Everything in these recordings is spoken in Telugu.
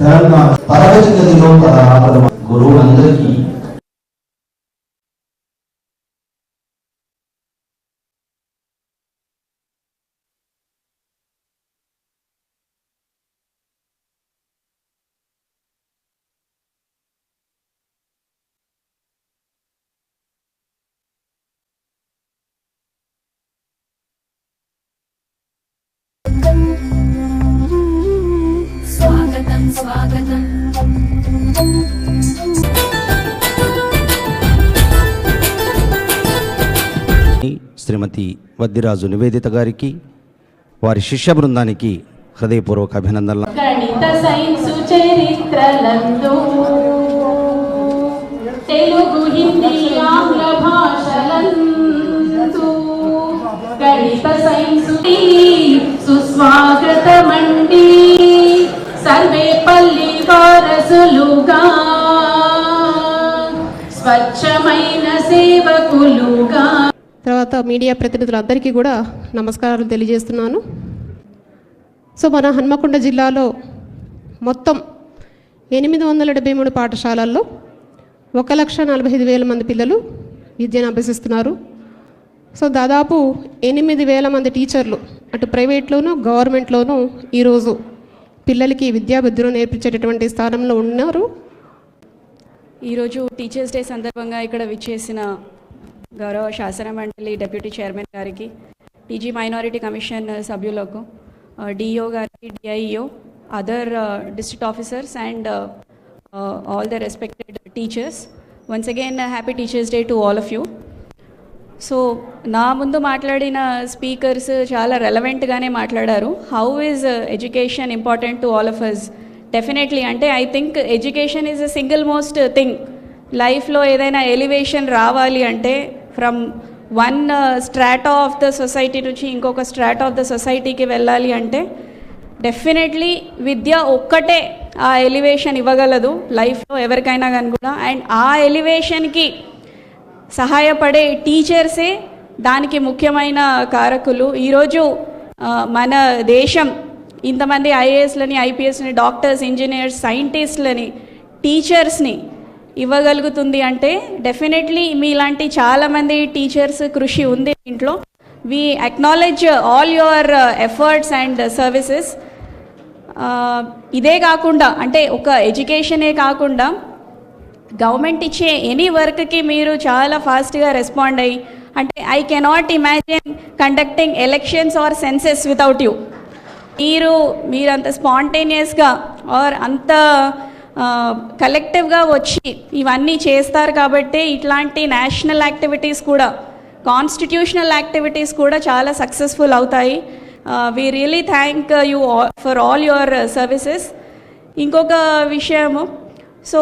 తెలంగాణ తరగతి గదిలో గురువులందరికీ స్వాగతం స్వాగతం. శ్రీమతి వద్దిరాజు నివేదిత గారికి వారి శిష్య బృందానికి హృదయపూర్వక అభినందనలు. గణిత సైన్సు చరిత్రలందు తెలుగు హిందీ ఆంగ్ల భాషలందు గణిత సైన్సు సుస్వాగతమండి. సర్వే పల్లి వారసులుగా స్వచ్ఛమైన సేవకులుగా. తర్వాత మీడియా ప్రతినిధులందరికీ కూడా నమస్కారాలు తెలియజేస్తున్నాను. సో మన హన్మకొండ జిల్లాలో మొత్తం 873 పాఠశాలల్లో 1,45,000 మంది పిల్లలు విద్యను అభ్యసిస్తున్నారు. సో దాదాపు 8,000 మంది టీచర్లు అటు ప్రైవేట్లోనూ గవర్నమెంట్లోనూ ఈరోజు పిల్లలకి విద్యాబుద్ధులు నేర్పించేటటువంటి స్థానంలో ఉన్నారు. ఈరోజు టీచర్స్ డే సందర్భంగా ఇక్కడ విచ్చేసిన గౌరవ శాసన మండలి డిప్యూటీ చైర్మన్ గారికి, టీజీ మైనారిటీ కమిషన్ సభ్యులకు, డిఓ గారికి, DIO, other district officers and all the respected teachers, once again happy teachers day to all of you. So నా ముందు మాట్లాడిన స్పీకర్స్ చాలా రెలవెంట్గానే మాట్లాడారు. How is education important to all of us? Definitely. అంటే I think education is a single most thing. లైఫ్లో ఏదైనా ఎలివేషన్ రావాలి అంటే from one strata of the society నుంచి ఇంకొక స్ట్రాటా ఆఫ్ ద సొసైటీకి వెళ్ళాలి అంటే డెఫినెట్లీ విద్య ఒక్కటే ఆ ఎలివేషన్ ఇవ్వగలదు లైఫ్లో ఎవరికైనా కానీ కూడా. అండ్ ఆ ఎలివేషన్కి సహాయపడే టీచర్సే దానికి ముఖ్యమైన కారకులు. ఈరోజు మన దేశం ఇంతమంది ఐఏఎస్లని, ఐపీఎస్ని, డాక్టర్స్, ఇంజనీర్స్, సైంటిస్ట్లని, టీచర్స్ని ఇవ్వగలుగుతుంది అంటే డెఫినెట్లీ మీలాంటి చాలామంది టీచర్స్ కృషి ఉంది దీంట్లో. We acknowledge all your efforts and services. ఇదే కాకుండా అంటే ఒక ఎడ్యుకేషనే కాకుండా గవర్నమెంట్ ఇచ్చే ఎనీ వర్క్కి మీరు చాలా ఫాస్ట్గా రెస్పాండ్ అయ్యి, అంటే I cannot imagine conducting elections or censuses without you. మీరంత స్పాంటేనియస్గా ఆర్ అంత కలెక్టివ్గా వచ్చి ఇవన్నీ చేస్తారు కాబట్టి ఇట్లాంటి నేషనల్ యాక్టివిటీస్ కూడా, కాన్స్టిట్యూషనల్ యాక్టివిటీస్ కూడా చాలా సక్సెస్ఫుల్ అవుతాయి. We really thank you for all your services. ఇంకొక విషయము, సో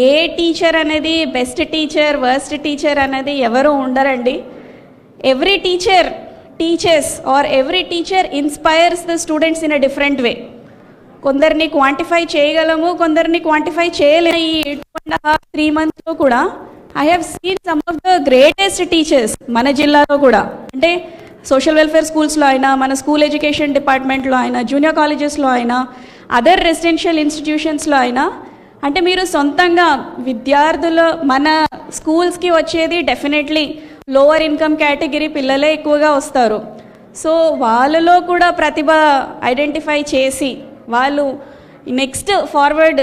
ఏ టీచర్ అనేది బెస్ట్ టీచర్, వర్స్ట్ టీచర్ అనేది ఎవరు ఉండరండి. Every teacher teachers or every teacher inspires the students in a different way. కొందరిని క్వాంటిఫై చేయగలము, కొందరిని క్వాంటిఫై చేయలేము. ఈ 2.5-3 months కూడా I have seen some of the greatest teachers మన జిల్లాలో కూడా. అంటే సోషల్ వెల్ఫేర్ స్కూల్స్లో అయినా, మన స్కూల్ ఎడ్యుకేషన్ డిపార్ట్మెంట్లో అయినా, జూనియర్ కాలేజెస్లో అయినా, అదర్ రెసిడెన్షియల్ ఇన్స్టిట్యూషన్స్లో అయినా, అంటే మీరు సొంతంగా విద్యార్థులు మన స్కూల్స్కి వచ్చేది డెఫినెట్లీ లోవర్ ఇన్కమ్ కేటగిరీ పిల్లలే ఎక్కువగా వస్తారు. సో వాళ్ళలో కూడా ప్రతిభ ఐడెంటిఫై చేసి వాళ్ళు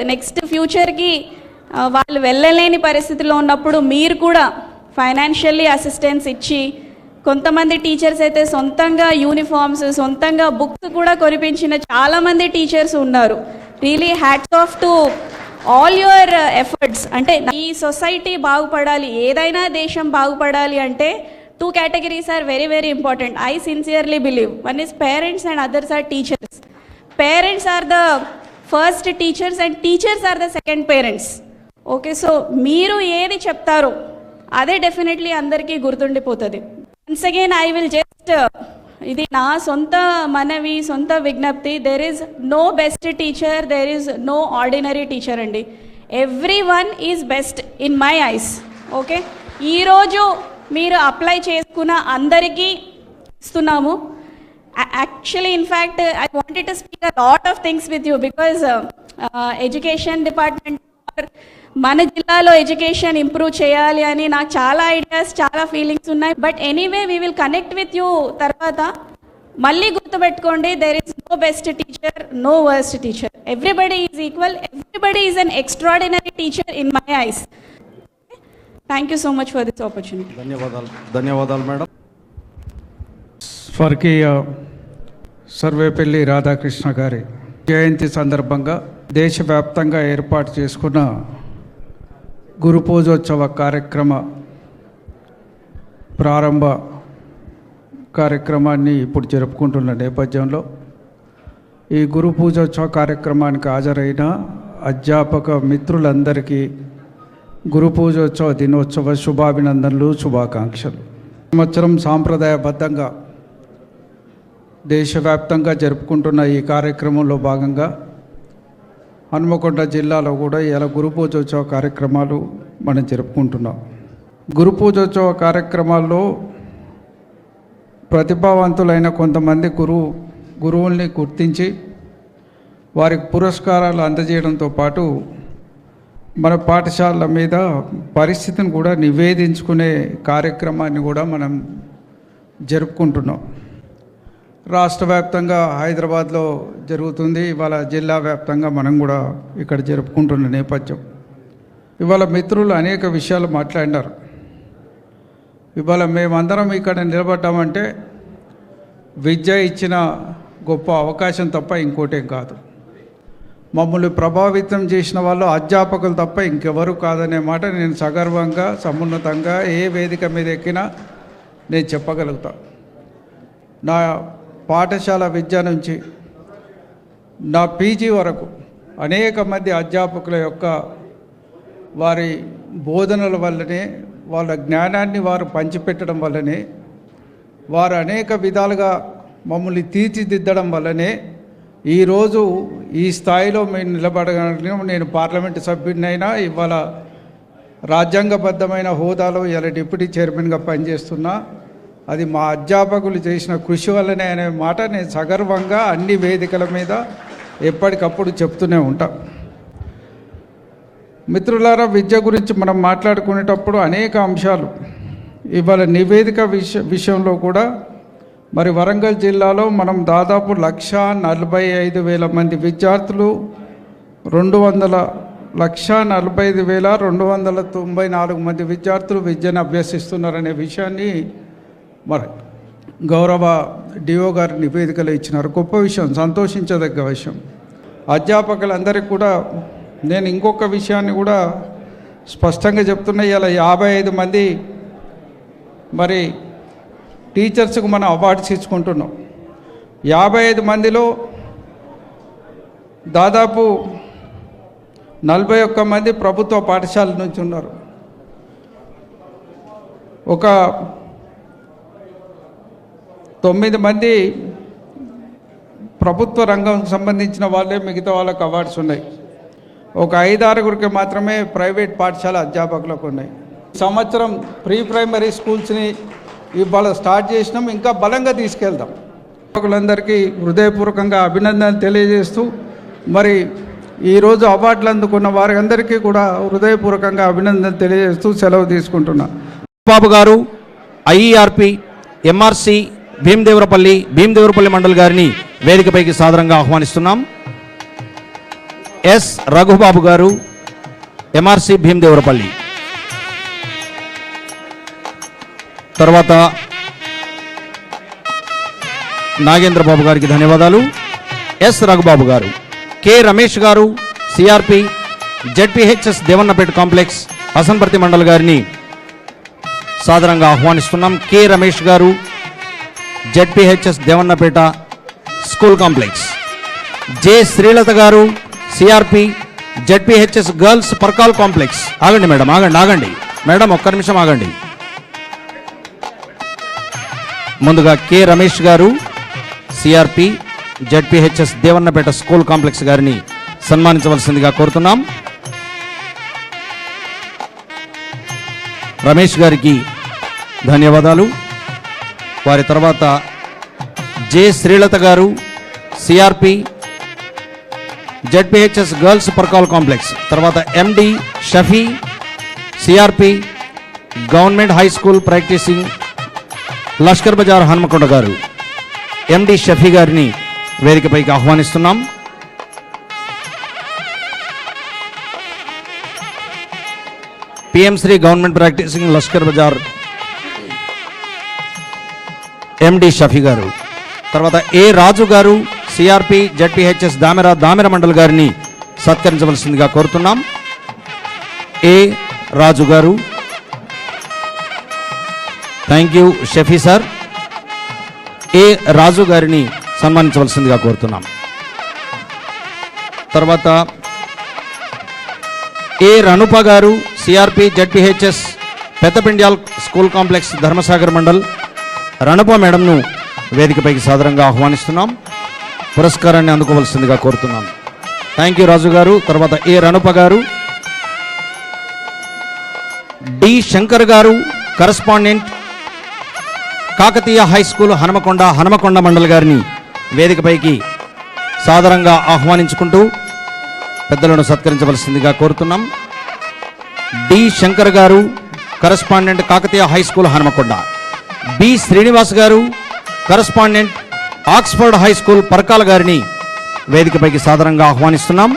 నెక్స్ట్ ఫ్యూచర్కి వాళ్ళు వెళ్ళలేని పరిస్థితిలో ఉన్నప్పుడు మీరు కూడా ఫైనాన్షియల్లీ అసిస్టెన్స్ ఇచ్చి, కొంతమంది టీచర్స్ అయితే సొంతంగా యూనిఫామ్స్, సొంతంగా బుక్స్ కూడా కొనిపించిన చాలామంది టీచర్స్ ఉన్నారు. Really hats off to all your efforts. అంటే ఈ సొసైటీ బాగుపడాలి, ఏదైనా దేశం బాగుపడాలి అంటే 2 categories are very, very important. I sincerely believe. One is parents and others are teachers. Parents are the first teachers and teachers are the second parents. Okay, so మీరు ఏది చెప్తారో అదే డెఫినెట్లీ అందరికీ గుర్తుండిపోతుంది. Once again I will just, ఇది నా సొంత మనవి, సొంత విజ్ఞప్తి. There is no best teacher, there is no ordinary teacher అండి. Every one is best in my eyes. Okay, ఈరోజు మీరు అప్లై చేసుకున్న అందరికీ ఇస్తున్నాము. Actually, in fact, I wanted to speak a lot of things with you because education department మన జిల్లాలో ఎడ్యుకేషన్ ఇంప్రూవ్ చేయాలి అని నాకు చాలా ఐడియాస్, చాలా ఫీలింగ్స్ ఉన్నాయి. But anyway we will connect with you తర్వాత. మళ్ళీ గుర్తుపెట్టుకోండి, there is no best teacher, no worst teacher. Everybody is equal, everybody is an extraordinary teacher in my eyes. Thank you so much for this opportunity. ధన్యవాదాలు మేడం. స్వర్గీయ సర్వేపల్లి రాధాకృష్ణ గారి జయంతి సందర్భంగా దేశవ్యాప్తంగా ఏర్పాటు చేసుకున్న గురు పూజోత్సవ కార్యక్రమ ప్రారంభ కార్యక్రమాన్ని ఇప్పుడు జరుపుకుంటున్న నేపథ్యంలో ఈ గురు పూజోత్సవ కార్యక్రమానికి హాజరైన అధ్యాపక మిత్రులందరికీ గురు పూజోత్సవ దినోత్సవ శుభాభినందనలు, శుభాకాంక్షలు. సంవత్సరం సాంప్రదాయబద్ధంగా దేశవ్యాప్తంగా జరుపుకుంటున్న ఈ కార్యక్రమంలో భాగంగా హన్మకొండ జిల్లాలో కూడా ఇలా గురు పూజోత్సవ కార్యక్రమాలు మనం జరుపుకుంటున్నాం. గురు పూజోత్సవ కార్యక్రమాల్లో ప్రతిభావంతులైన కొంతమంది గురువుల్ని గుర్తించి వారికి పురస్కారాలు అందజేయడంతో పాటు మన పాఠశాలల మీద పరిస్థితిని కూడా నివేదించుకునే కార్యక్రమాన్ని కూడా మనం జరుపుకుంటున్నాం. రాష్ట్ర వ్యాప్తంగా హైదరాబాద్లో జరుగుతుంది, ఇవాళ జిల్లా వ్యాప్తంగా మనం కూడా ఇక్కడ జరుపుకుంటున్న నేపథ్యం. ఇవాళ మిత్రులు అనేక విషయాలు మాట్లాడినారు. ఇవాళ మేమందరం ఇక్కడ నిలబడ్డామంటే విద్య ఇచ్చిన గొప్ప అవకాశం తప్ప ఇంకోటేం కాదు. మమ్మల్ని ప్రభావితం చేసిన వాళ్ళు అధ్యాపకులు తప్ప ఇంకెవరు కాదనే మాట నేను సగర్వంగా, సమున్నతంగా ఏ వేదిక మీద ఎక్కినా నేను చెప్పగలుగుతా. నా పాఠశాల విద్య నుంచి నా పీజీ వరకు అనేక మంది అధ్యాపకుల యొక్క వారి బోధనల వల్లనే, వాళ్ళ జ్ఞానాన్ని వారు పంచిపెట్టడం వల్లనే, వారు అనేక విధాలుగా మమ్మల్ని తీర్చిదిద్దడం వల్లనే ఈరోజు ఈ స్థాయిలో మేము నిలబడగలిగినాం. నేను పార్లమెంటు సభ్యుడినైనా ఇవాళ రాజ్యాంగబద్ధమైన హోదాలో ఇలా డిప్యూటీ చైర్మన్గా పనిచేస్తున్నా. అది మా అధ్యాపకులు చేసిన కృషి వల్లనే అనే మాట నేను సగర్వంగా అన్ని వేదికల మీద ఎప్పటికప్పుడు చెప్తూనే ఉంటా. మిత్రులారా, విద్య గురించి మనం మాట్లాడుకునేటప్పుడు అనేక అంశాలు ఇవాళ నివేదిక విషయంలో కూడా మరి వరంగల్ జిల్లాలో మనం దాదాపు 1,45,000 మంది విద్యార్థులు 1,45,294 మంది విద్యార్థులు విద్యను అభ్యసిస్తున్నారనే విషయాన్ని మరి గౌరవ డిఓ గారి నివేదికలో ఇచ్చినారు. గొప్ప విషయం, సంతోషించదగ్గ విషయం. అధ్యాపకులందరికీ కూడా నేను ఇంకొక విషయాన్ని కూడా స్పష్టంగా చెప్తున్నా. ఇలా 55 మంది మరి టీచర్స్కు మనం అవార్డ్స్ ఇచ్చుకుంటున్నాం. 55 మందిలో దాదాపు 41 మంది ప్రభుత్వ పాఠశాల నుంచి ఉన్నారు. ఒక 9 మంది ప్రభుత్వ రంగం సంబంధించిన వాళ్ళే, మిగతా వాళ్ళకు అవార్డ్స్ ఉన్నాయి. ఒక 5-6 మాత్రమే ప్రైవేట్ పాఠశాల అధ్యాపకులకు ఉన్నాయి. సంవత్సరం ప్రీ ప్రైమరీ స్కూల్స్ని ఇవాళ స్టార్ట్ చేసినాం, ఇంకా బలంగా తీసుకెళ్దాం. అధ్యాపకులందరికీ హృదయపూర్వకంగా అభినందనలు తెలియజేస్తూ మరి ఈరోజు అవార్డులు అందుకున్న వారందరికీ కూడా హృదయపూర్వకంగా అభినందనలు తెలియజేస్తూ సెలవు తీసుకుంటున్నా. బాబు గారు ఐఈఆర్పి ఎంఆర్సి భీమదేవరపల్లి మండల్ గారిని వేదికపైకి సాదరంగా ఆహ్వానిస్తున్నాం. ఎస్ రఘుబాబు గారు ఎంఆర్సి భీమదేవరపల్లి. తర్వాత నాగేంద్రబాబు గారికి ధన్యవాదాలు. ఎస్ రఘుబాబు గారు. కె రమేష్ గారు CRP ZPHS Devannapeta complex Hasanparthi mandal గారిని సాదరంగా ఆహ్వానిస్తున్నాం. కె రమేష్ గారు ZPHS Devannapeta school complex. J Srilatha గారు CRP ZPHS girls Parkal complex. ఆగండి మేడం, ఆగండి మేడం, ఒక్క నిమిషం ఆగండి. ముందుగా కె రమేష్ గారు CRP ZPHS Devannapeta school complex గారిని సన్మానించవలసిందిగా కోరుతున్నాం. రమేష్ గారికి ధన్యవాదాలు. వారి తర్వాత జె శ్రీలత గారు CRP ZPHS girls Parkal complex. తర్వాత MD Shafi CRP government high school practicing Lashkar Bazar Hanmakonda గారు. ఎండి షఫీ గారిని వేదికపైకి ఆహ్వానిస్తున్నాం. PM Shri government practicing Lashkar Bazar MD Shafi గారు. తర్వాత ఏ రాజు గారు సిఆర్పి జెడ్పిహెచ్ఎస్ దామెర మండల్ గారిని సత్కరించవలసిందిగా కోరుతున్నాం. ఏ రాజు గారు. Thank you Shafi sir. A Raju గారిని సన్మానించవలసిందిగా కోరుతున్నాం. తర్వాత ఏ రణుప గారు CRP ZPHS Peddapendyal school complex Dharmasagar mandal. Ranupa మేడంను వేదికపైకి సాదరంగా ఆహ్వానిస్తున్నాం. పురస్కారాన్ని అందుకోవలసిందిగా కోరుతున్నాం. థ్యాంక్ యూ రాజు గారు. తర్వాత ఏ రణుప గారు. డి శంకర్ గారు correspondent Kakatiya high school Hanumakonda mandal గారిని వేదికపైకి సాదరంగా ఆహ్వానించుకుంటూ పెద్దలను సత్కరించవలసిందిగా కోరుతున్నాం. డి శంకర్ గారు correspondent Kakatiya high school Hanumakonda. B Srinivas గారు correspondent Oxford high school Parkala గారిని వేదికపైకి సాదరంగా ఆహ్వానిస్తున్నాం.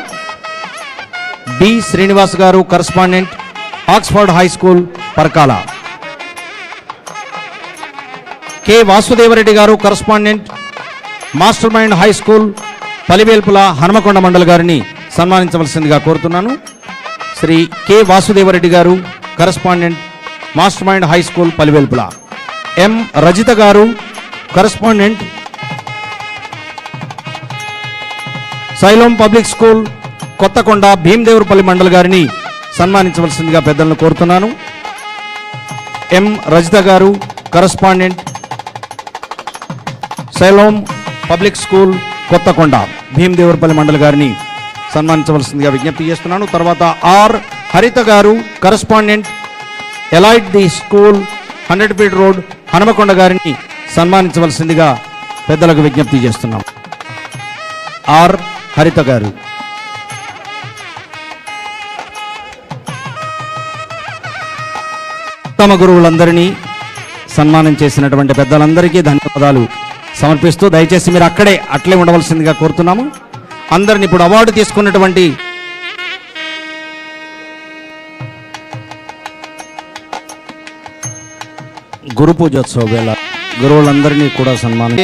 బి శ్రీనివాస్ గారు correspondent Oxford high school Parkala. K Vasudevareddy గారు correspondent master mind high school Palivelpula Hanumakonda mandal గారిని సన్మానించవలసిందిగా కోరుతున్నాను. శ్రీ కె వాసుదేవరెడ్డి గారు correspondent master mind high school Palivelpula. M Rajitha గారు correspondent Siloam public school Kothakonda Bheemadevarapalli mandal గారిని సన్మానించవలసిందిగా పెద్దలను కోరుతున్నాను. ఎం రజిత గారు correspondent Siloam public school Kothakonda Bheemadevarapalli mandal గారిని సన్మానించవలసిందిగా విజ్ఞప్తి చేస్తున్నాను. తర్వాత ఆర్ హరిత గారు correspondent elite the school 100 feet road Hanumakonda గారిని సన్మానించవలసిందిగా పెద్దలకు విజ్ఞప్తి చేస్తున్నాం. ఆర్ హరిత గారు. తమ గురువులందరినీ సన్మానం చేసినటువంటి పెద్దలందరికీ ధన్యవాదాలు సమర్పిస్తూ దయచేసి మీరు అట్లే ఉండవలసిందిగా కోరుతున్నాము. అందరిని ఇప్పుడు అవార్డు తీసుకున్నటువంటి గురు పూజోత్సవ వేళ గురువులందరినీ కూడా సన్మానం